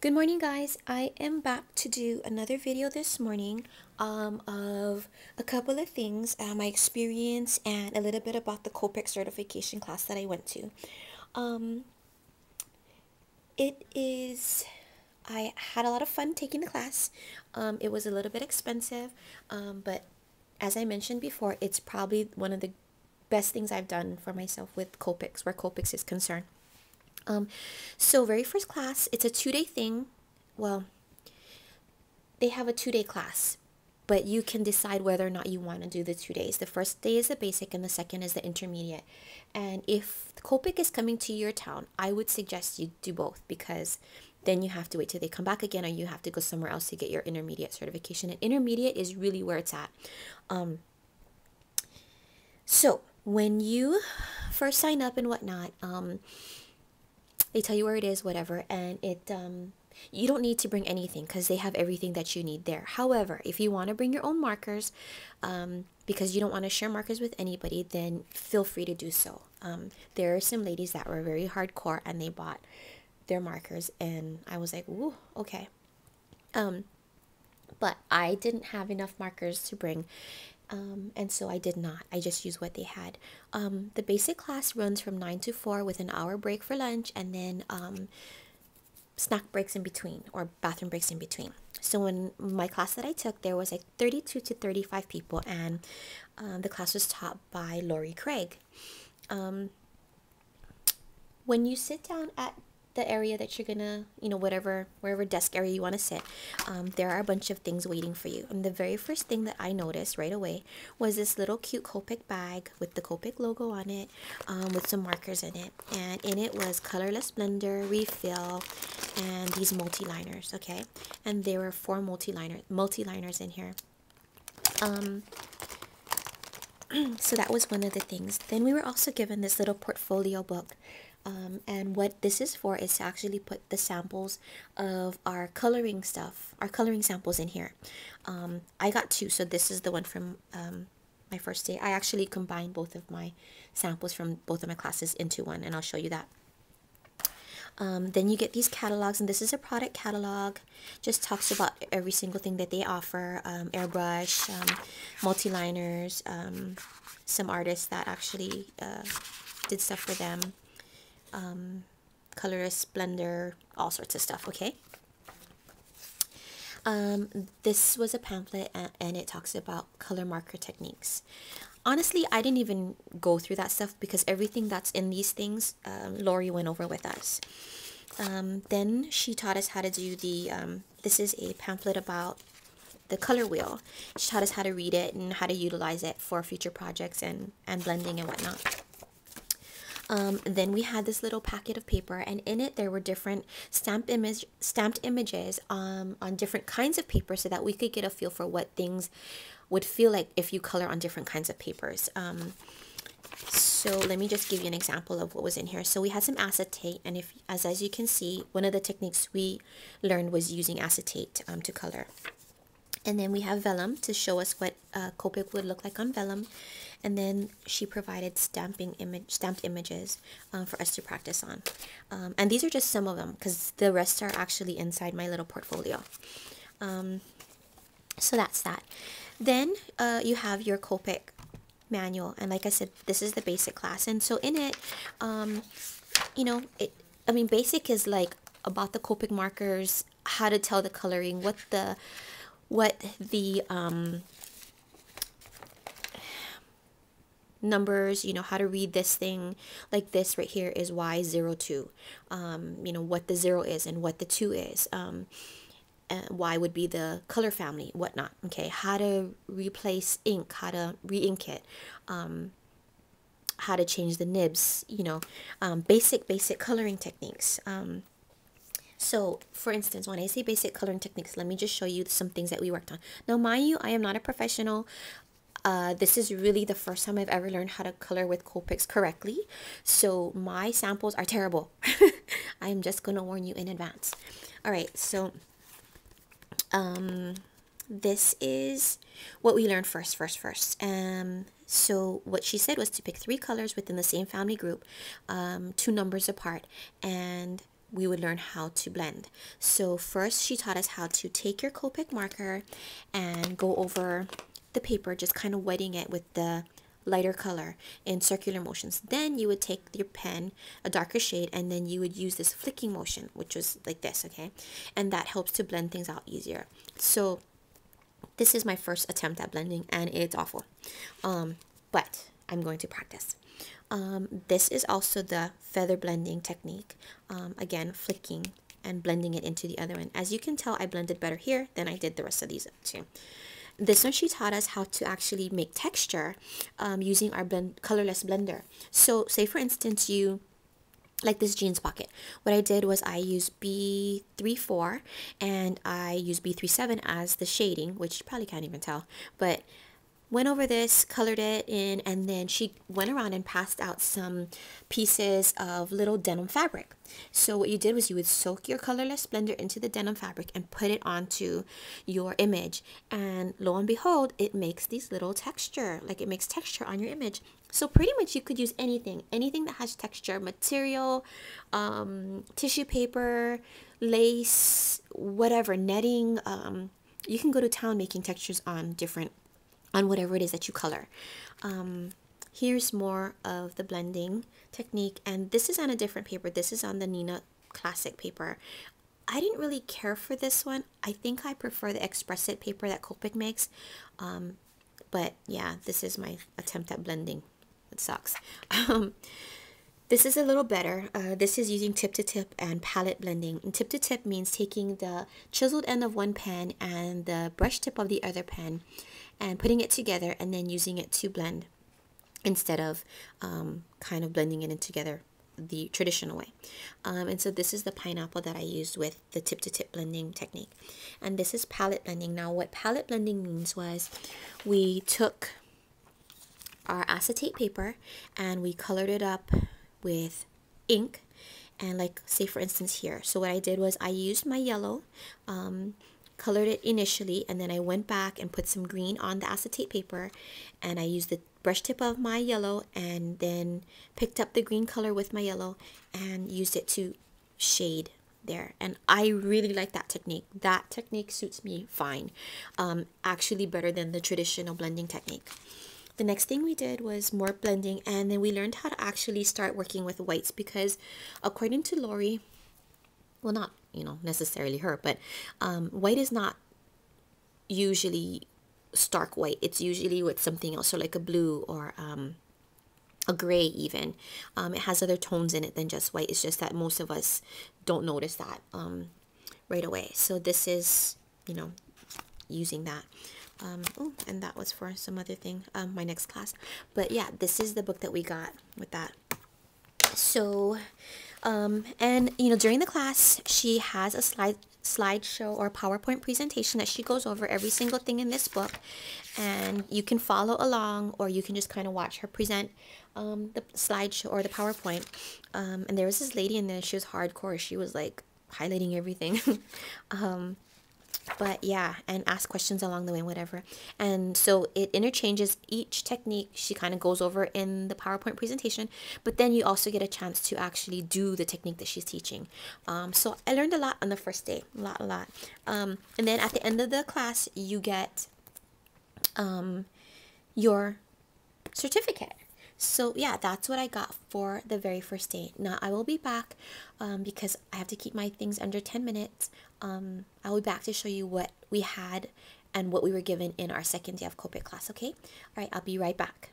Good morning, guys. I am back to do another video this morning of a couple of things, my experience, and a little bit about the Copic certification class that I went to. Um, I had a lot of fun taking the class. It was a little bit expensive, but as I mentioned before, it's probably one of the best things I've done for myself with Copics, where Copics is concerned. So very first class, it's a 2-day thing. Well, they have a 2-day class, but you can decide whether or not you want to do the 2 days. The first day is the basic and the second is the intermediate. And if Copic is coming to your town, I would suggest you do both, because then you have to wait till they come back again, or you have to go somewhere else to get your intermediate certification. And intermediate is really where it's at. So when you first sign up and whatnot, they tell you where it is, whatever, and you don't need to bring anything because they have everything that you need there. However, if you want to bring your own markers, because you don't want to share markers with anybody, then feel free to do so. There are some ladies that were very hardcore and they bought their markers, and I was like, ooh, okay. But I didn't have enough markers to bring, and so I did not. I just used what they had. The basic class runs from 9 to 4 with an hour break for lunch, and then snack breaks in between, or bathroom breaks in between. So in my class that I took, there was like 32 to 35 people, and the class was taught by Lori Craig. When you sit down at the area that you're gonna, wherever desk area you want to sit, there are a bunch of things waiting for you. And the very first thing that I noticed right away was this little cute Copic bag with the Copic logo on it, with some markers in it, and in it was colorless blender, refill, and these multi-liners. Okay, and there were 4 multi-liners in here. So that was one of the things. Then we were also given this little portfolio book. And what this is for is to actually put the samples of our coloring samples in here. I got 2, so this is the one from my first day. I actually combined both of my samples from both of my classes into one, and I'll show you that. Then you get these catalogs, and this is a product catalog. Just talks about every single thing that they offer. Airbrush, multi-liners, some artists that actually did stuff for them. Colorist, blender, all sorts of stuff. Okay. This was a pamphlet, and it talks about color marker techniques. Honestly, I didn't even go through that stuff because everything that's in these things, Lori went over with us. Then she taught us how to do the, this is a pamphlet about the color wheel. She taught us how to read it and how to utilize it for future projects and blending and whatnot. Then we had this little packet of paper, and in it there were different stamped images on different kinds of paper, so that we could get a feel for what things would feel like if you color on different kinds of papers. So let me just give you an example of what was in here. So we had some acetate, and as you can see, one of the techniques we learned was using acetate to color. And then we have vellum to show us what Copic would look like on vellum. And then she provided stamped images for us to practice on. And these are just some of them, because the rest are actually inside my little portfolio. So that's that. Then you have your Copic manual. And like I said, this is the basic class. And so in it, basic is like about the Copic markers, how to tell the coloring, what the numbers, how to read this thing. Like this right here is Y02. What the 0 is and what the 2 is. And Y would be the color family, whatnot. Okay, how to replace ink, how to re-ink it, how to change the nibs, basic coloring techniques. So, for instance, when I say basic coloring techniques, let me just show you some things that we worked on. Now, mind you, I am not a professional. This is really the first time I've ever learned how to color with Copics correctly. So, my samples are terrible. I am just going to warn you in advance. All right, so this is what we learned first. So what she said was to pick 3 colors within the same family group, 2 numbers apart, and we would learn how to blend. So first she taught us how to take your Copic marker and go over the paper, just kind of wetting it with the lighter color in circular motions. Then you would take your pen, a darker shade, and then you would use this flicking motion, which was like this, okay? And that helps to blend things out easier. So this is my first attempt at blending, and it's awful. But I'm going to practice. This is also the feather blending technique. Again, flicking and blending it into the other one. As you can tell, I blended better here than I did the rest of these two. This one, she taught us how to actually make texture using our colorless blender. So say for instance, you like this jeans pocket. What I did was I used B34 and I used B37 as the shading, which you probably can't even tell, but went over this, colored it in, and then she went around and passed out some pieces of little denim fabric. So what you did was you would soak your colorless blender into the denim fabric and put it onto your image, and lo and behold, it makes these little texture, like it makes texture on your image. So pretty much you could use anything that has texture, material, tissue paper, lace, whatever, netting. You can go to town making textures on whatever it is that you color. Here's more of the blending technique, and this is on a different paper. This is on the Nina Classic paper. I didn't really care for this one. I think I prefer the Express It paper that Copic makes. But yeah, this is my attempt at blending. It sucks. This is a little better. This is using tip to tip and palette blending. And tip to tip means taking the chiseled end of one pen and the brush tip of the other pen and putting it together and then using it to blend instead of kind of blending it in together the traditional way. And so this is the pineapple that I used with the tip to tip blending technique. And this is palette blending. Now what palette blending means was we took our acetate paper and we colored it up with ink, and like say for instance here, so what I did was I used my yellow, colored it initially, and then I went back and put some green on the acetate paper, and I used the brush tip of my yellow and then picked up the green color with my yellow and used it to shade there. And I really like that technique. That technique suits me fine, actually better than the traditional blending technique. The next thing we did was more blending, and then we learned how to actually start working with whites, because according to Lori, well, not, necessarily her, but white is not usually stark white. It's usually with something else, so like a blue or a gray even. It has other tones in it than just white. It's just that most of us don't notice that right away. So this is, using that. Oh, and that was for some other thing, my next class. But yeah, this is the book that we got with that. So, and during the class, she has a slideshow or PowerPoint presentation that she goes over every single thing in this book, and you can follow along, or you can just kind of watch her present the slideshow or the PowerPoint. And there was this lady in there. She was hardcore. She was like highlighting everything. But yeah, and ask questions along the way, whatever. And so it interchanges each technique. She kind of goes over in the PowerPoint presentation, but then you also get a chance to actually do the technique that she's teaching. So I learned a lot on the first day, a lot. And then at the end of the class, you get your certificate. So yeah, that's what I got for the very first day. Now I will be back because I have to keep my things under 10 minutes. I'll be back to show you what we had and what we were given in our second day of Copic class, okay? All right, I'll be right back.